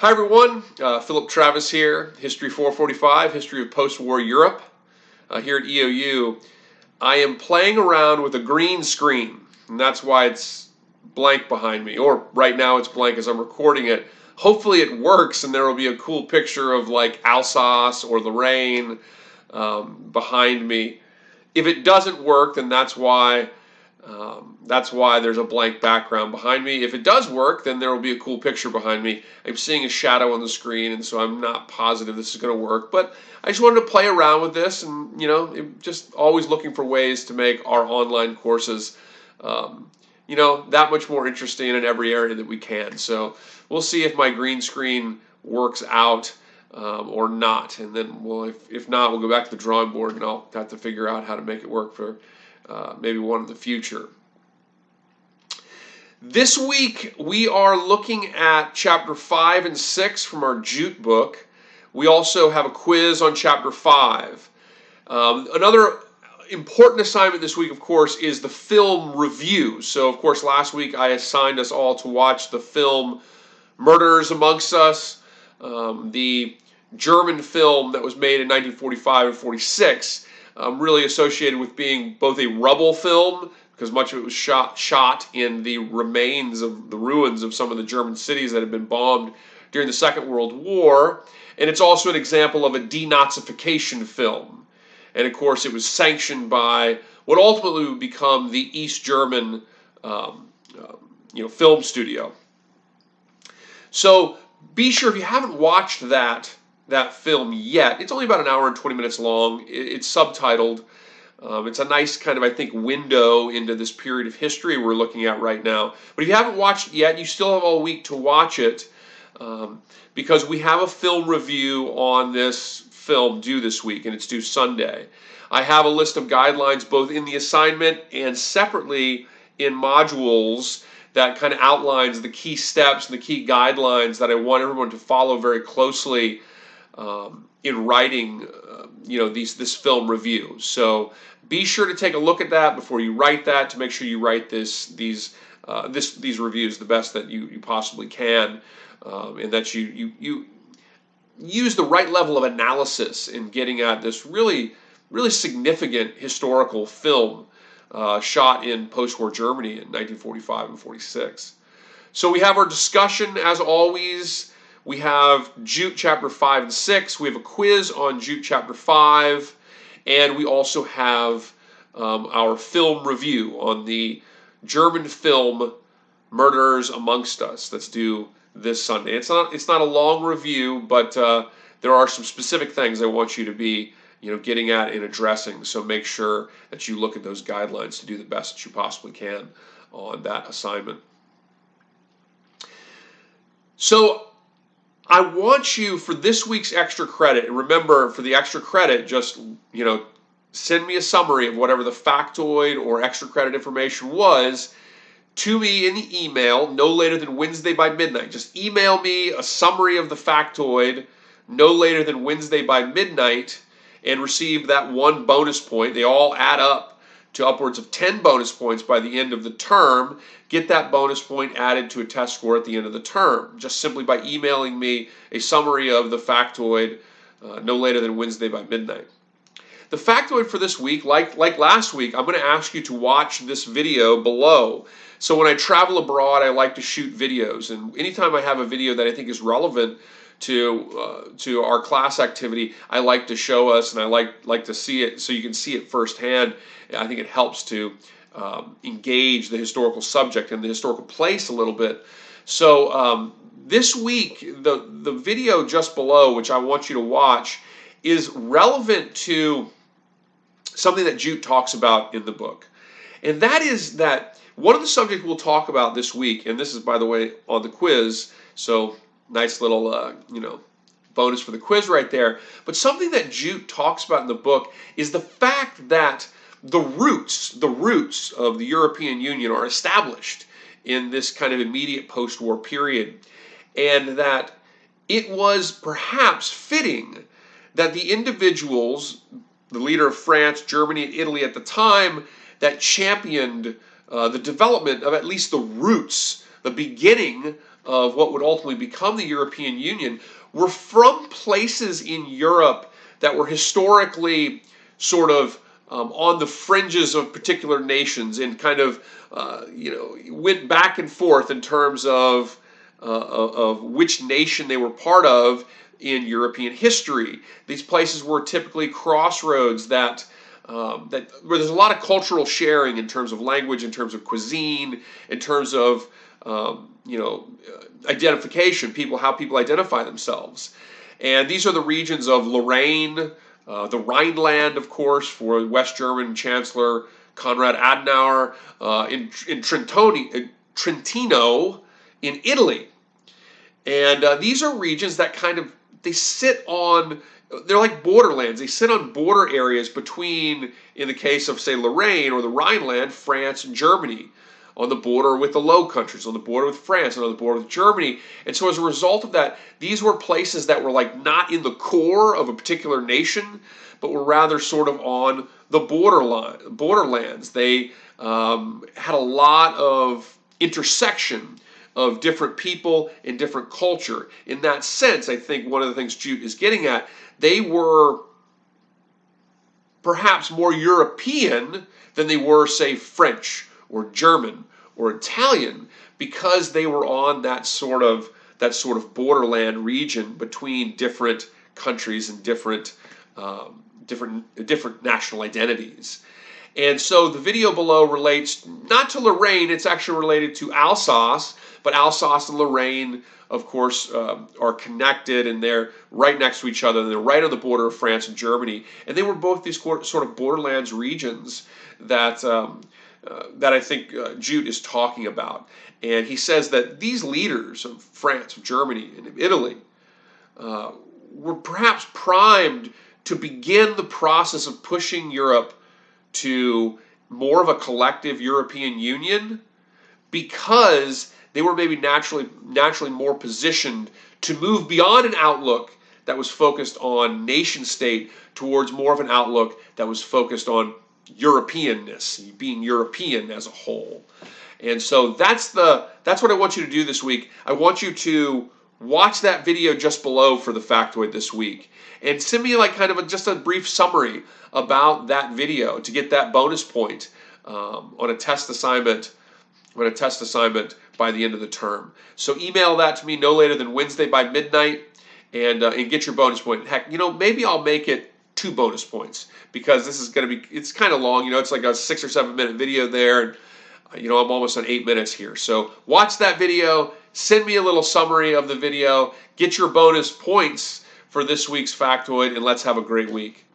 Hi everyone, Philip Travis here, History 445, History of Post-War Europe. Here at EOU, I am playing around with a green screen, and that's why it's blank behind me, or right now it's blank as I'm recording it. Hopefully it works and there will be a cool picture of like Alsace or Lorraine behind me. If it doesn't work, then that's why there's a blank background behind me. If it does work, then there will be a cool picture behind me. I'm seeing a shadow on the screen, and so I'm not positive this is going to work. But I just wanted to play around with this, and just always looking for ways to make our online courses, that much more interesting in every area that we can. So we'll see if my green screen works out or not, and then if not, we'll go back to the drawing board, and I'll have to figure out how to make it work for maybe one in the future. This week we are looking at chapter 5 and 6 from our Jute book. We also have a quiz on chapter 5. Another important assignment this week, of course, is the film review. So, of course, last week I assigned us all to watch the film Murders Amongst Us, the German film that was made in 1945 and 46. Really associated with being both a rubble film, because much of it was shot in the remains of the ruins of some of the German cities that had been bombed during the Second World War, and it's also an example of a denazification film. And of course, it was sanctioned by what ultimately would become the East German film studio. So be sure, if you haven't watched that film yet, it's only about an hour and 20 minutes long. It's subtitled. It's a nice kind of, I think, window into this period of history we're looking at right now. But if you haven't watched it yet, you still have all week to watch it, because we have a film review on this film due this week, and it's due Sunday. I have a list of guidelines both in the assignment and separately in modules that kind of outlines the key steps and the key guidelines that I want everyone to follow very closely in writing, this film review. So be sure to take a look at that before you write that, to make sure you write these reviews the best that you possibly can, and that you use the right level of analysis in getting at this really significant historical film shot in post-war Germany in 1945 and 46. So we have our discussion as always. We have Jute chapter 5 and 6. We have a quiz on Jute chapter 5. And we also have our film review on the German film Murders Amongst Us that's due this Sunday. It's not a long review, but there are some specific things I want you to be getting at and addressing. So make sure that you look at those guidelines to do the best that you possibly can on that assignment. So I want you, for this week's extra credit, and remember, for the extra credit, just, send me a summary of whatever the factoid or extra credit information was to me in the email no later than Wednesday by midnight. Just email me a summary of the factoid no later than Wednesday by midnight and receive that one bonus point. They all add up to upwards of 10 bonus points by the end of the term. Get that bonus point added to a test score at the end of the term, just simply by emailing me a summary of the factoid no later than Wednesday by midnight. The factoid for this week, like last week, I'm going to ask you to watch this video below. So when I travel abroad, I like to shoot videos, and anytime I have a video that I think is relevant to our class activity, I like to show us, and I like to see it so you can see it firsthand. I think it helps to engage the historical subject and the historical place a little bit. So this week, the video just below, which I want you to watch, is relevant to something that Jute talks about in the book. And that is that one of the subjects we'll talk about this week, and this is, by the way, on the quiz, so nice little, bonus for the quiz right there. But something that Jute talks about in the book is the fact that the roots of the European Union are established in this kind of immediate post-war period, and that it was perhaps fitting that the individuals, the leader of France, Germany, and Italy at the time, that championed the development of at least the roots, the beginning of what would ultimately become the European Union were from places in Europe that were historically sort of on the fringes of particular nations, and kind of went back and forth in terms of which nation they were part of in European history. These places were typically crossroads where there's a lot of cultural sharing in terms of language, in terms of cuisine, in terms of identification, how people identify themselves. And these are the regions of Lorraine, the Rhineland, of course, for West German Chancellor Konrad Adenauer, in Trentino in Italy. And these are regions that they're like borderlands. They sit on border areas between, in the case of, say, Lorraine or the Rhineland, France and Germany, on the border with the Low Countries, on the border with France, and on the border with Germany. And so as a result of that, these were places that were like not in the core of a particular nation, but were rather sort of on the borderlands. They had a lot of intersection of different people and different culture. In that sense, I think one of the things Jute is getting at, they were perhaps more European than they were, say, French or German or Italian, because they were on that sort of borderland region between different countries and different national identities. And so the video below relates not to Lorraine, it's actually related to Alsace, but Alsace and Lorraine, of course, are connected, and they're right next to each other. They're right on the border of France and Germany. And they were both these sort of borderlands regions that I think Jute is talking about. And he says that these leaders of France, of Germany, and of Italy were perhaps primed to begin the process of pushing Europe to more of a collective European Union, because they were maybe naturally more positioned to move beyond an outlook that was focused on nation state towards more of an outlook that was focused on Europeanness, being European as a whole. And so that's what I want you to do this week. I want you to watch that video just below for the factoid this week, and send me like kind of just a brief summary about that video to get that bonus point on a test assignment by the end of the term. So email that to me no later than Wednesday by midnight, and get your bonus point. Heck, maybe I'll make it 2 bonus points, because this is going to be, it's kind of long. It's like a 6 or 7 minute video there, and I'm almost on 8 minutes here. So watch that video, send me a little summary of the video, get your bonus points for this week's factoid, and let's have a great week.